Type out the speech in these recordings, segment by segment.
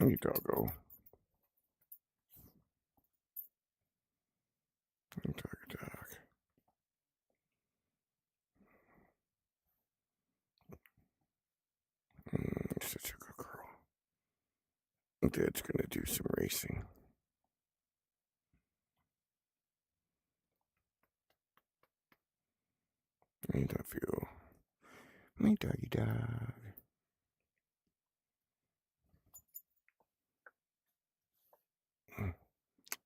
You doggo. Dog. Such a good girl. Dad's gonna do some racing. I love you. My doggy dog.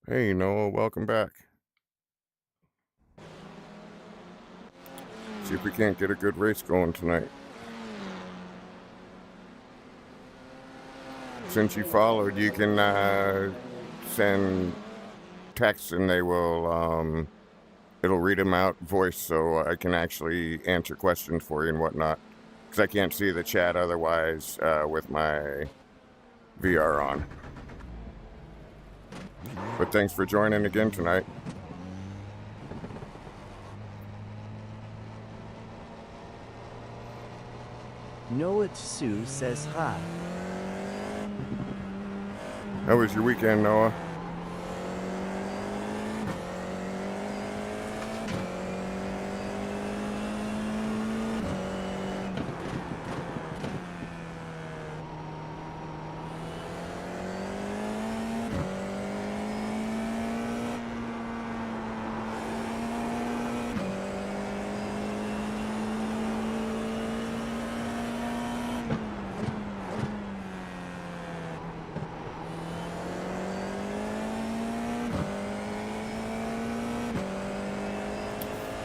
Hey, Noah, welcome back. See if we can't get a good race going tonight. Since you followed, you can send texts and they will, it'll read them out voice so I can actually answer questions for you and whatnot. Because I can't see the chat otherwise with my VR on. But thanks for joining again tonight. Noah Sue says hi. How was your weekend, Noah?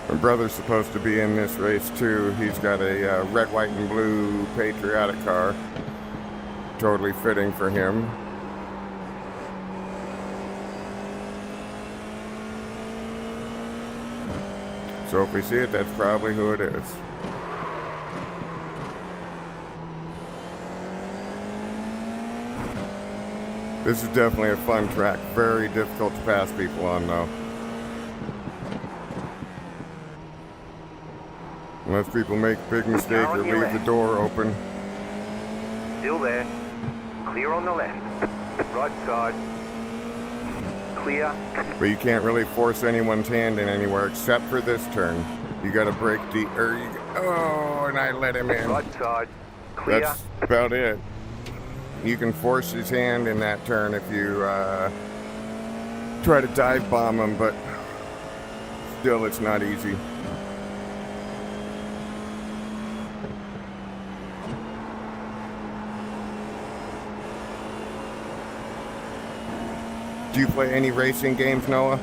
My brother's supposed to be in this race too. He's got a red, white, and blue patriotic car. Totally fitting for him. So if we see it, that's probably who it is. This is definitely a fun track. Very difficult to pass people on though. Unless people make a big mistake or leave the door open. Still there. Clear on the left. Right side. Clear. But you can't really force anyone's hand in anywhere except for this turn. You gotta break the... oh, and I let him in. Right side. Clear. That's about it. You can force his hand in that turn if you try to dive bomb him, but still it's not easy. Do you play any racing games, Noah?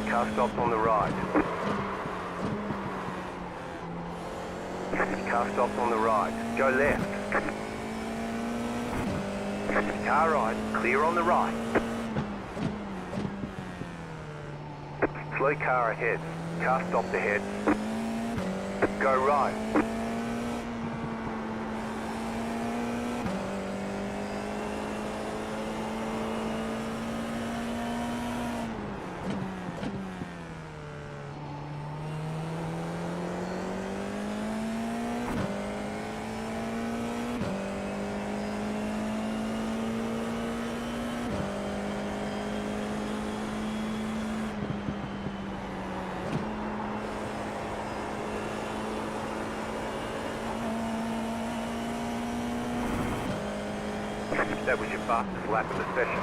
Car stops on the right. Car stops on the right. Go left. Car right. Clear on the right. Slow car ahead. Car stopped ahead. Go right. That was your fastest lap of the session.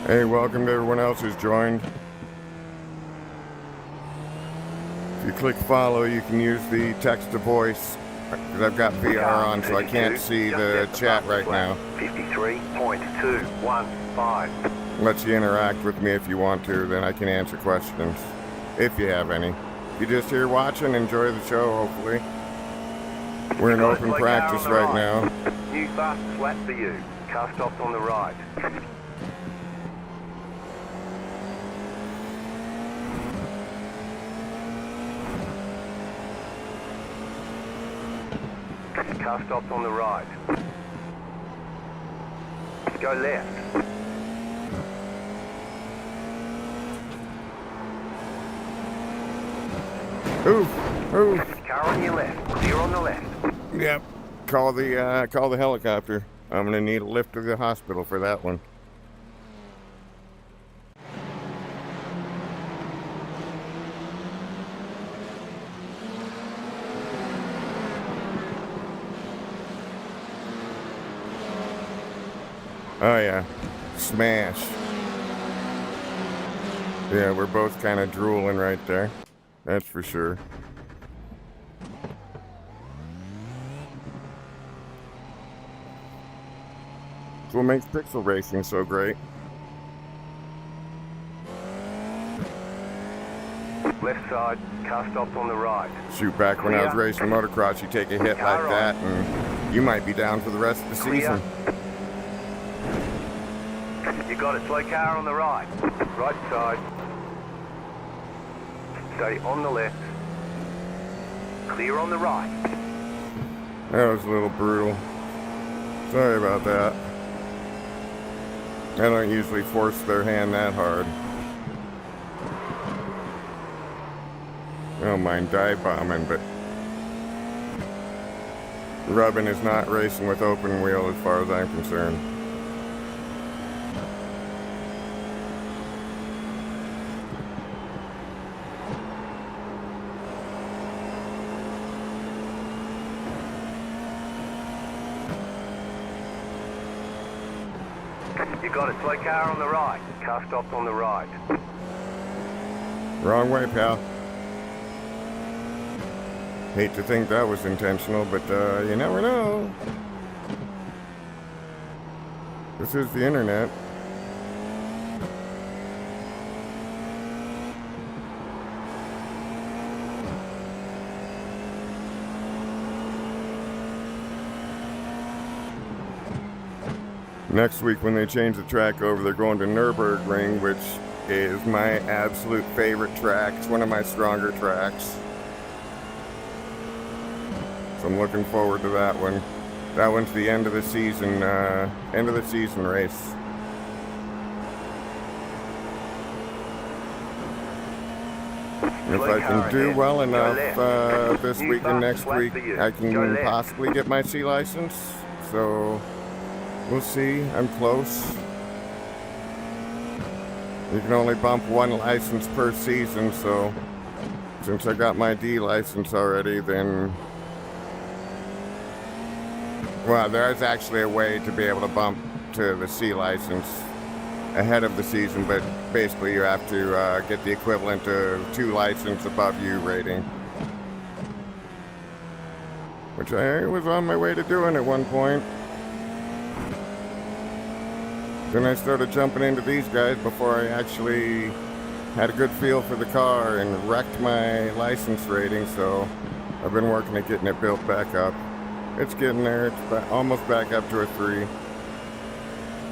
Hey, welcome to everyone else who's joined. If you click follow, you can use the text to voice, because I've got VR on, so I can't see the chat right now. 53.215. Lets you interact with me if you want to, then I can answer questions, if you have any. If you're just here watching, enjoy the show, hopefully. We're in open practice right now. New fastest lap for you. Car stops on the right. Car stopped on the right. Go left. Oof, oof. Car on your left. Clear on the left. Yep. Call the helicopter. I'm gonna need a lift to the hospital for that one. Oh yeah, smash. Yeah, we're both kind of drooling right there. That's for sure. That's what makes pixel racing so great. Left side. Car stopped on the right. Shoot, back when I was racing motocross, you take a hit like that and you might be down for the rest of the season. You got it. Slow car on the right. Right side. Stay on the left. Clear on the right. That was a little brutal. Sorry about that. I don't usually force their hand that hard. I don't mind dive bombing, but rubbing is not racing with open wheel as far as I'm concerned. You got it. Slow car on the right. Car stopped on the right. Wrong way, pal. Hate to think that was intentional, but you never know. This is the internet. Next week when they change the track over, they're going to Nürburgring, which is my absolute favorite track. It's one of my stronger tracks. So I'm looking forward to that one. That one's the end of the season race. And if I can do well enough this week and next week, I can possibly get my C license. So we'll see. I'm close. You can only bump one license per season, so since I got my D license already, then well, there's actually a way to be able to bump to the C license ahead of the season, but basically you have to get the equivalent of 2 license above you rating, which I was on my way to doing at one point. Then I started jumping into these guys before I actually had a good feel for the car and wrecked my license rating, so I've been working at getting it built back up. It's getting there. It's almost back up to a 3,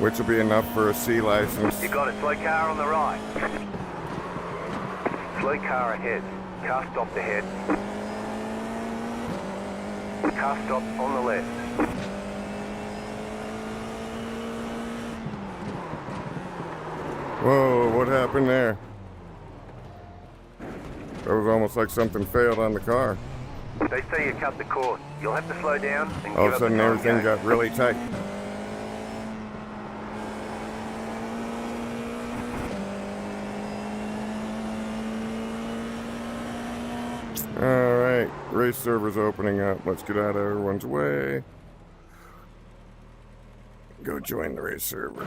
which will be enough for a C license. You got it. Slow car on the right. Slow car ahead. Car stopped ahead. Car stopped on the left. Whoa, what happened there? That was almost like something failed on the car. They say you cut the cord. You'll have to slow down and All of a sudden everything got really tight. Alright, race server's opening up. Let's get out of everyone's way. Go join the race server.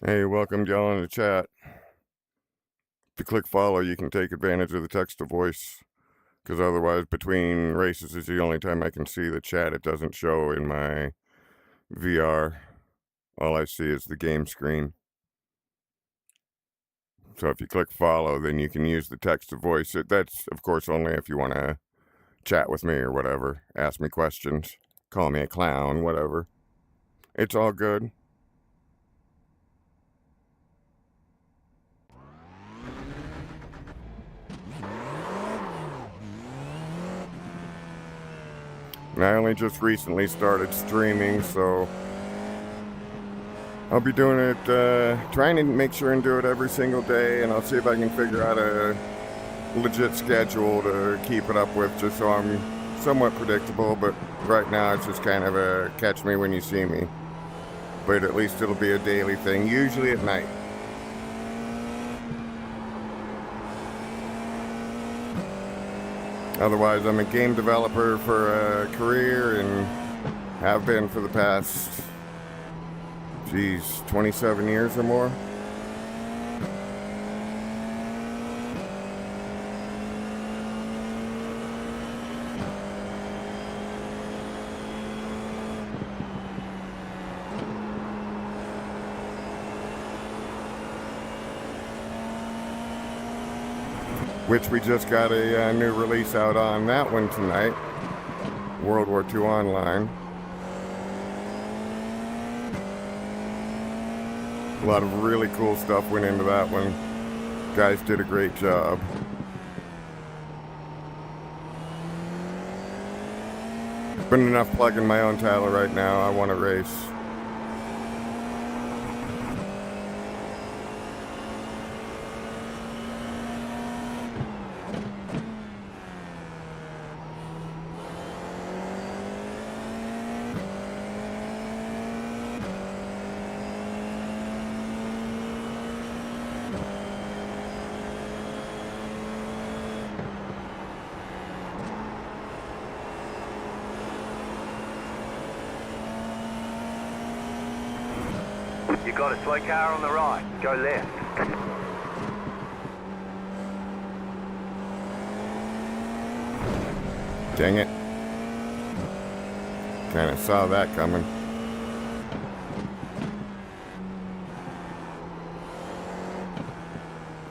Hey, welcome y'all in the chat. If you click follow, you can take advantage of the text to voice, because otherwise between races is the only time I can see the chat. It doesn't show in my VR. All I see is the game screen. So if you click follow, then you can use the text to voice. That's, of course, only if you want to chat with me or whatever. Ask me questions. Call me a clown, whatever. It's all good. And I only just recently started streaming, so I'll be doing it, trying to make sure and do it every single day, and I'll see if I can figure out a legit schedule to keep it up with, just so I'm somewhat predictable. But right now it's just kind of a catch me when you see me. But at least it'll be a daily thing, usually at night. Otherwise, I'm a game developer for a career and have been for the past, 27 years or more. Which we just got a new release out on that one tonight. World War II Online. A lot of really cool stuff went into that one. Guys did a great job. But enough plugging my own title right now. I want to race. You got a slow car on the right. Go left. Dang it. Kind of saw that coming.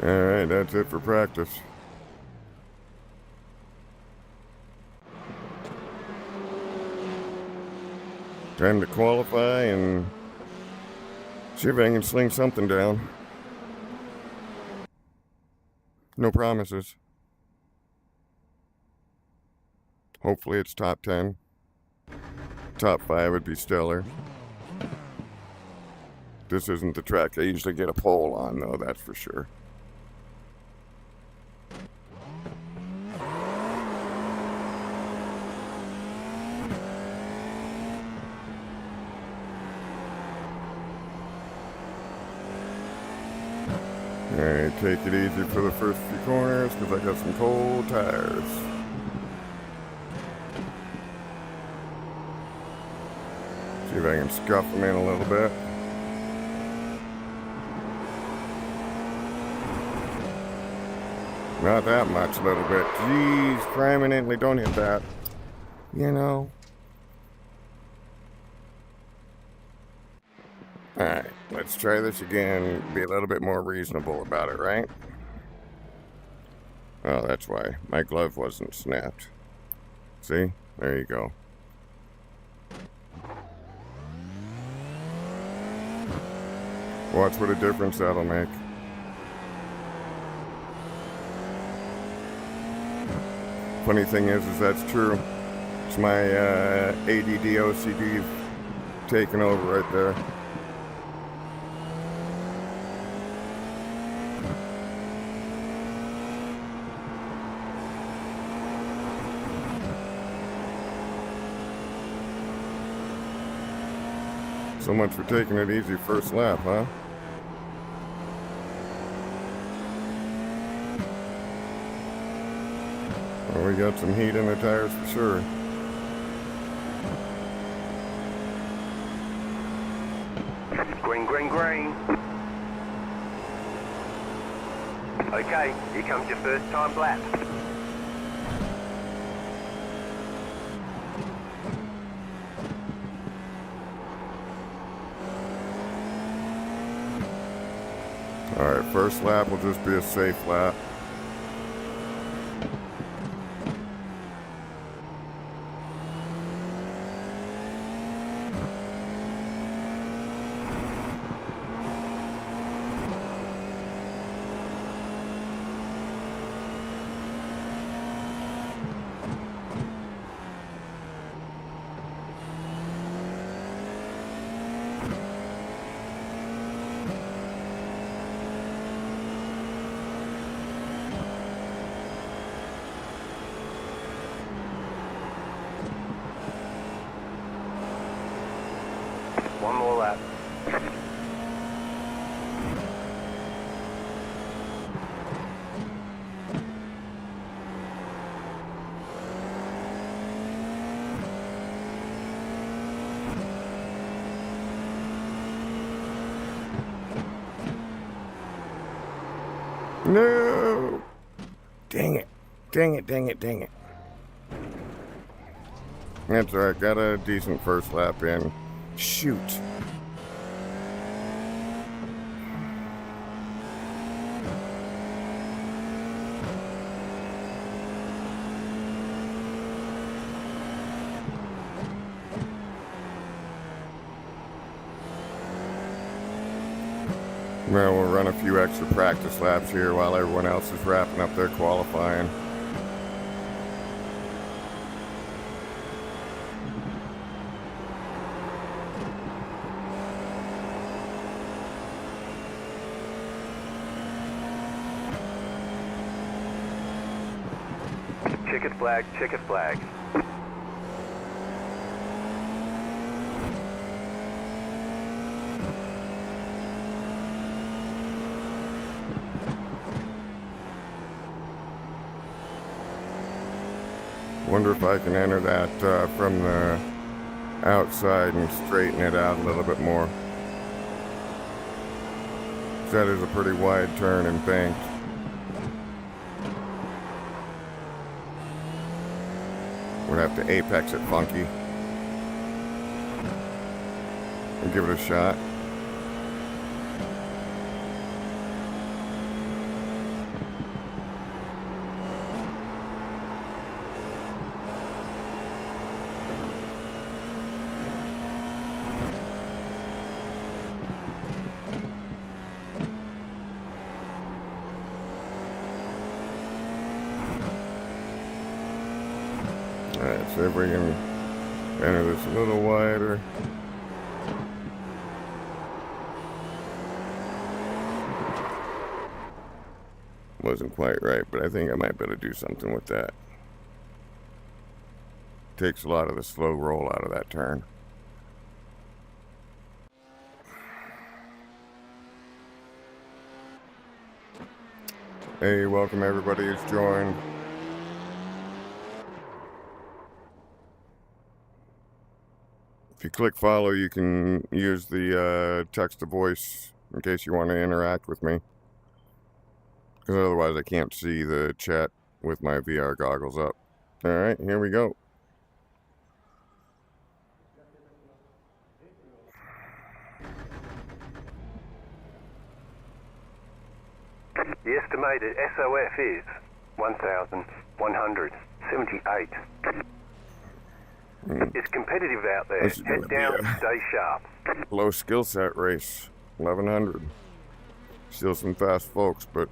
Alright, that's it for practice. Time to qualify and see if I can sling something down. No promises. Hopefully it's top 10. Top 5 would be stellar. This isn't the track I usually get a pole on, though, that's for sure. Alright, take it easy for the first few corners because I got some cold tires. See if I can scuff them in a little bit. Not that much, a little bit. Jeez, prominently don't hit that. You know. Alright, let's try this again. Be a little bit more reasonable about it, right? Oh, that's why. My glove wasn't snapped. See? There you go. Watch what a difference that'll make. Funny thing is that's true. It's my ADD OCD taking over right there. So much for taking it easy first lap, huh? Well, we got some heat in the tires for sure. Green, green, green. Okay, here comes your first time lap. Alright, first lap will just be a safe lap. One more lap. No! Dang it. Dang it, dang it, dang it. That's alright, got a decent first lap in. Shoot. Well, we'll run a few extra practice laps here while everyone else is wrapping up their qualifying. Checkered flag, checkered flag. Wonder if I can enter that from the outside and straighten it out a little bit more. That is a pretty wide turn and banked. Would have to apex it funky and give it a shot. Alright, so if we can enter this a little wider. Wasn't quite right, but I think I might be able to do something with that. Takes a lot of the slow roll out of that turn. Hey, welcome everybody who's joined. If you click follow, you can use the text to voice in case you want to interact with me. Because otherwise I can't see the chat with my VR goggles up. Alright, here we go. The estimated SOF is 1,178. It's competitive out there. This is Head gonna be down, a- stay sharp. Low skill set race. 1100. Still some fast folks, but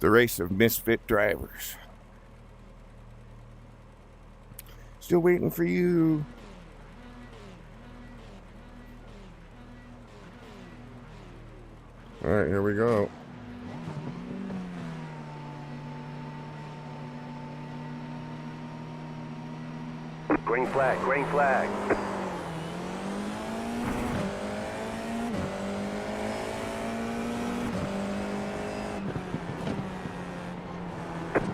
the race of misfit drivers. Still waiting for you. All right, here we go. Green flag, green flag.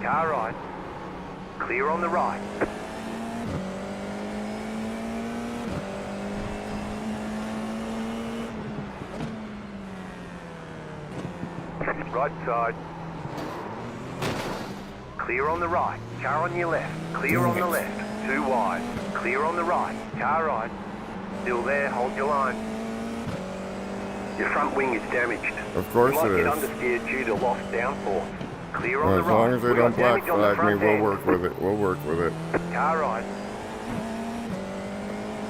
Car right. Clear on the right. Right side. Clear on the right. Car on your left. Clear on the left. Too wide. Clear on the right. Car right. Still there. Hold your line. Your front wing is damaged. Of course you might it get is. understeered due to lost downforce. Clear on Well, the as right. long as they We've don't got black damage on the flag me, front we'll end. work with it. We'll work with it. Car right.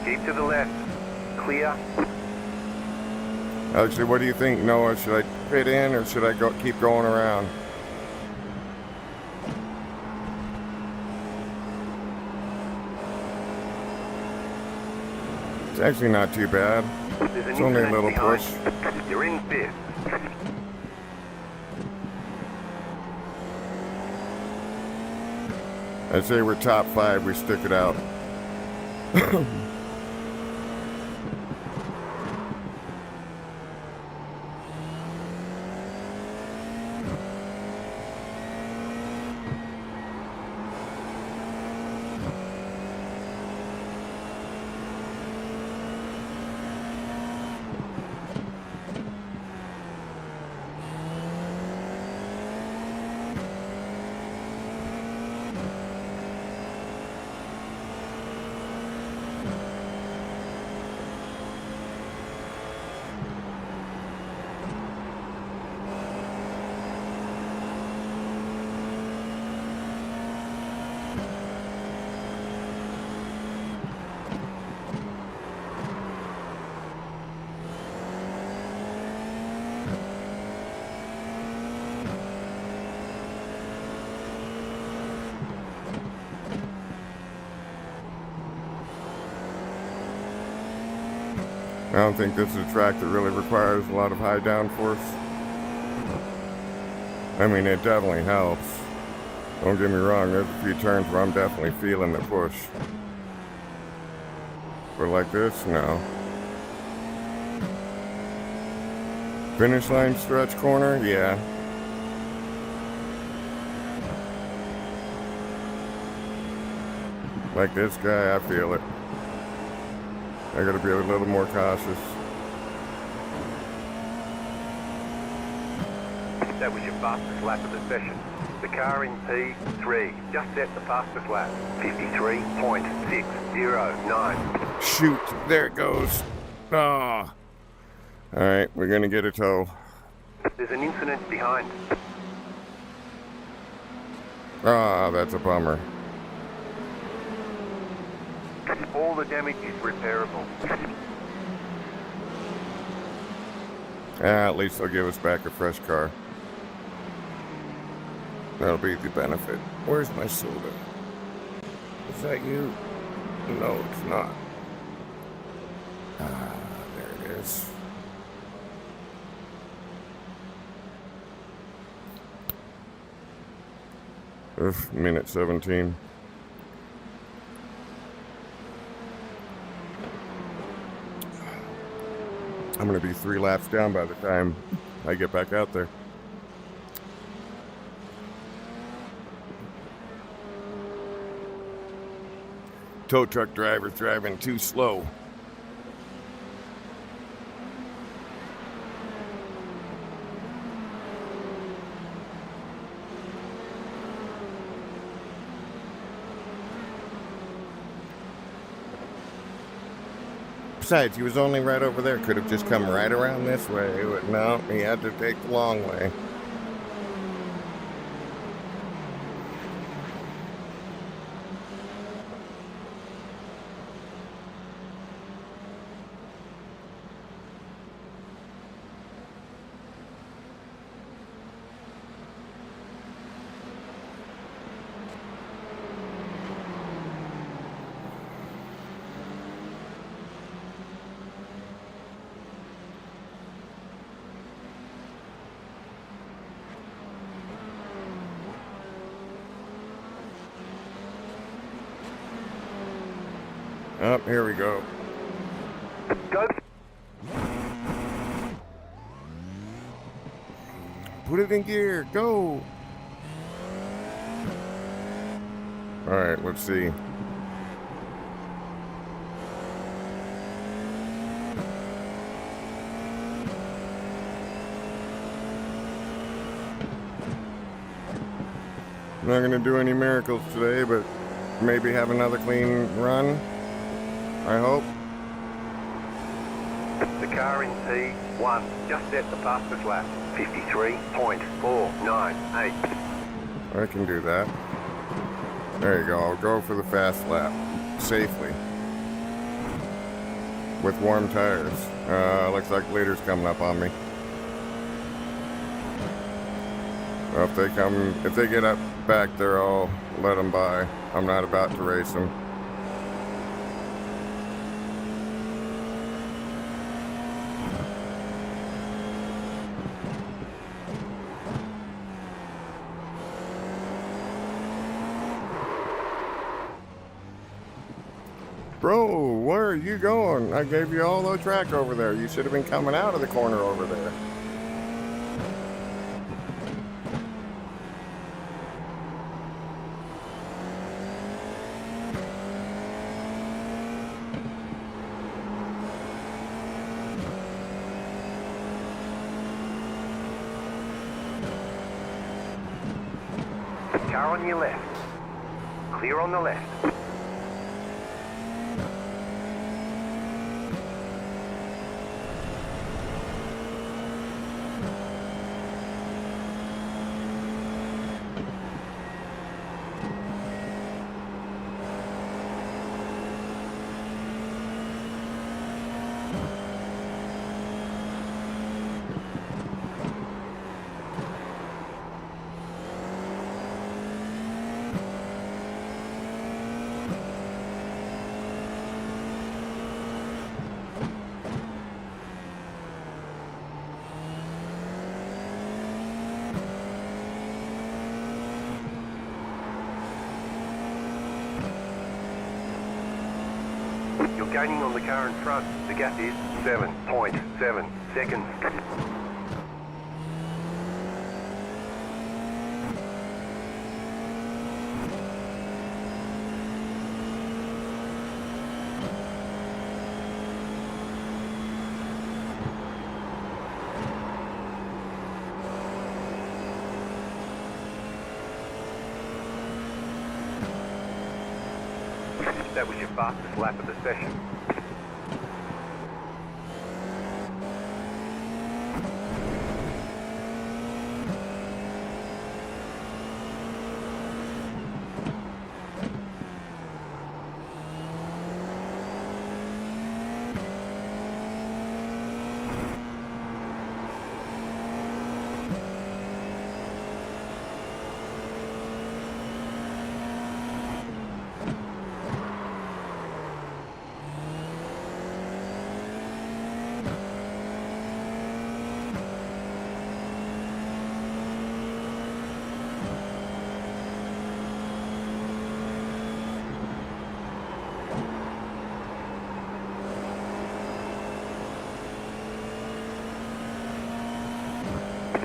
Keep to the left. Clear. Actually, what do you think, Noah? Should I pit in or should I keep going around? It's actually not too bad. There's an It's only a incident little behind. push. You're in fifth. I'd say we're top 5, we stick it out. I don't think this is a track that really requires a lot of high downforce. I mean, it definitely helps. Don't get me wrong, there's a few turns where I'm definitely feeling the push. But like this, no. Finish line stretch corner, yeah. Like this guy, I feel it. I gotta be a little more cautious. That was your fastest lap of the session. The car in P3 just set the fastest lap. 53.609. Shoot, there it goes. Ah. Alright, we're gonna get a tow. There's an incident behind. Ah, that's a bummer. All the damage is repairable. At least they'll give us back a fresh car. That'll be the benefit. Where's my soda? Is that you? No, it's not. Ah, there it is. Oof, minute 17. I'm gonna be 3 laps down by the time I get back out there. Tow truck driver's driving too slow. Besides, he was only right over there. Could have just come right around this way. But no, he had to take the long way. Oh, here we go. Go. Put it in gear. Go. All right, let's see. I'm not going to do any miracles today, but maybe have another clean run. I hope. The car in P1 just set the fastest lap. 53.498. I can do that. There you go. I'll go for the fast lap. Safely. With warm tires. Looks like leader's coming up on me. Well, if they get up back there, I'll let them by. I'm not about to race them. Bro, where are you going? I gave you all the track over there. You should have been coming out of the corner over there. Car on your left. Clear on the left. You're gaining on the car in front. The gap is 7.7 seconds. That was your fastest lap of the session.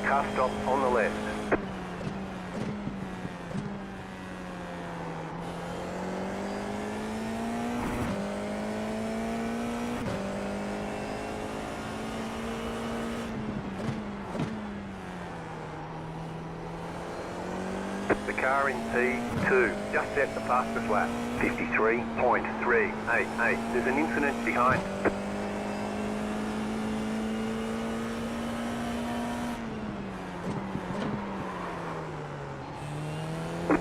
Car stop on the left. The car in P2 just set the fastest lap. 53.388. There's an incident behind.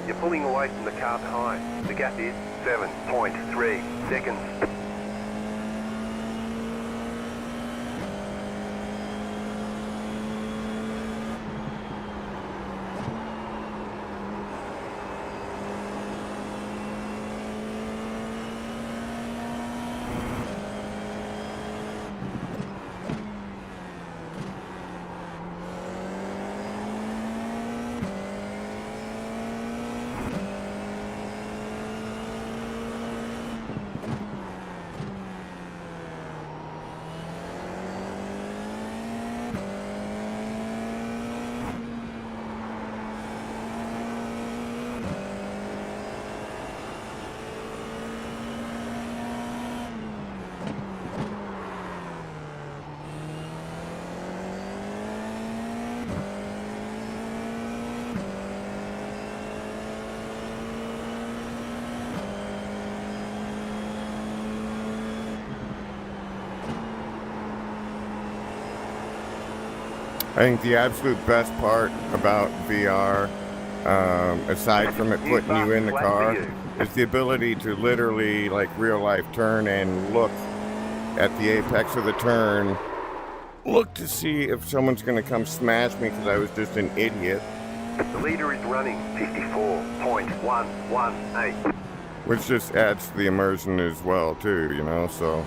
You're pulling away from the car behind. The gap is 7.3 seconds. I think the absolute best part about VR, aside from it putting you in the car, is the ability to literally, like real life, turn and look at the apex of the turn, look to see if someone's going to come smash me because I was just an idiot. The leader is running 54.118. Which just adds to the immersion as well, too, you know, so.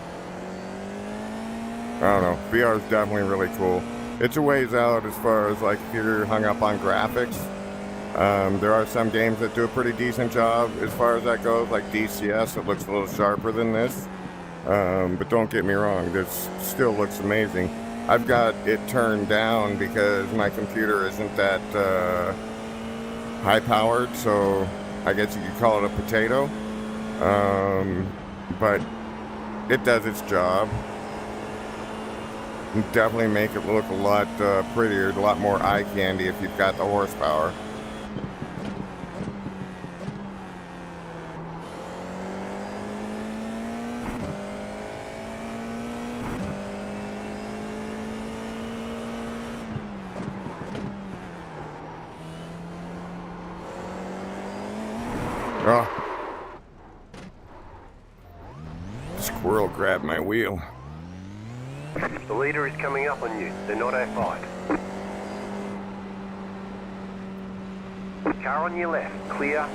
I don't know. VR is definitely really cool. It's a ways out as far as, like, if you're hung up on graphics. There are some games that do a pretty decent job as far as that goes, like DCS. It looks a little sharper than this. But don't get me wrong, this still looks amazing. I've got it turned down because my computer isn't that high powered, so I guess you could call it a potato. But it does its job. Definitely make it look a lot prettier, a lot more eye candy if you've got the horsepower. Oh. Squirrel grabbed my wheel. The leader is coming up on you. They're not our fight. Car on your left. Clear.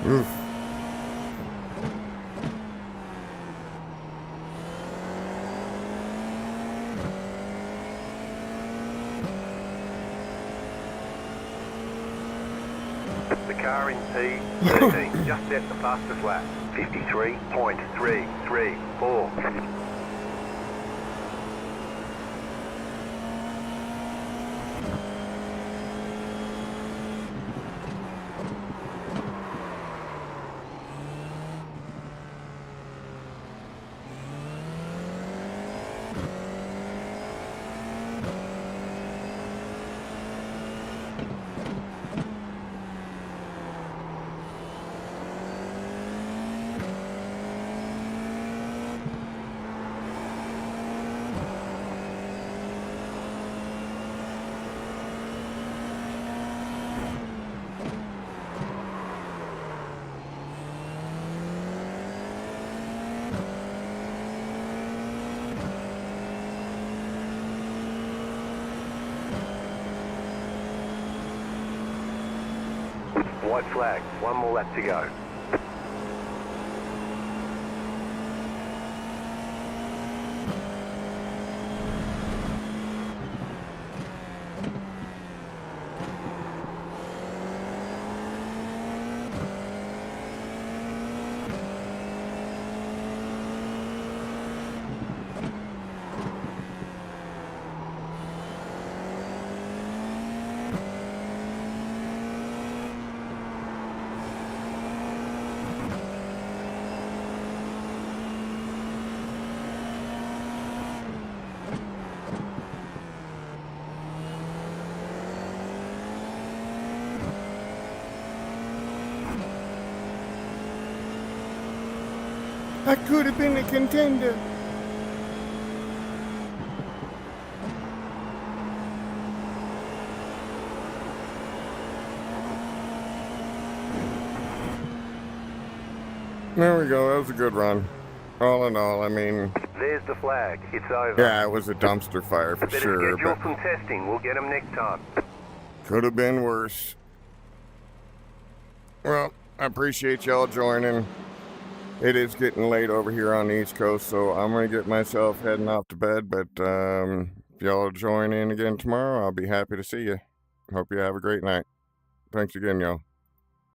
Oof. The car in T-LCM just set the fastest lap. 53.334. White flag. One more lap to go. I could have been a contender. There we go. That was a good run. All in all, I mean... There's the flag. It's over. Yeah, it was a dumpster fire for Better sure, schedule but some testing. We'll get them next time. could have been worse. Well, I appreciate y'all joining. It is getting late over here on the East Coast, so I'm going to get myself heading off to bed, but if y'all join in again tomorrow, I'll be happy to see you. Hope you have a great night. Thanks again, y'all.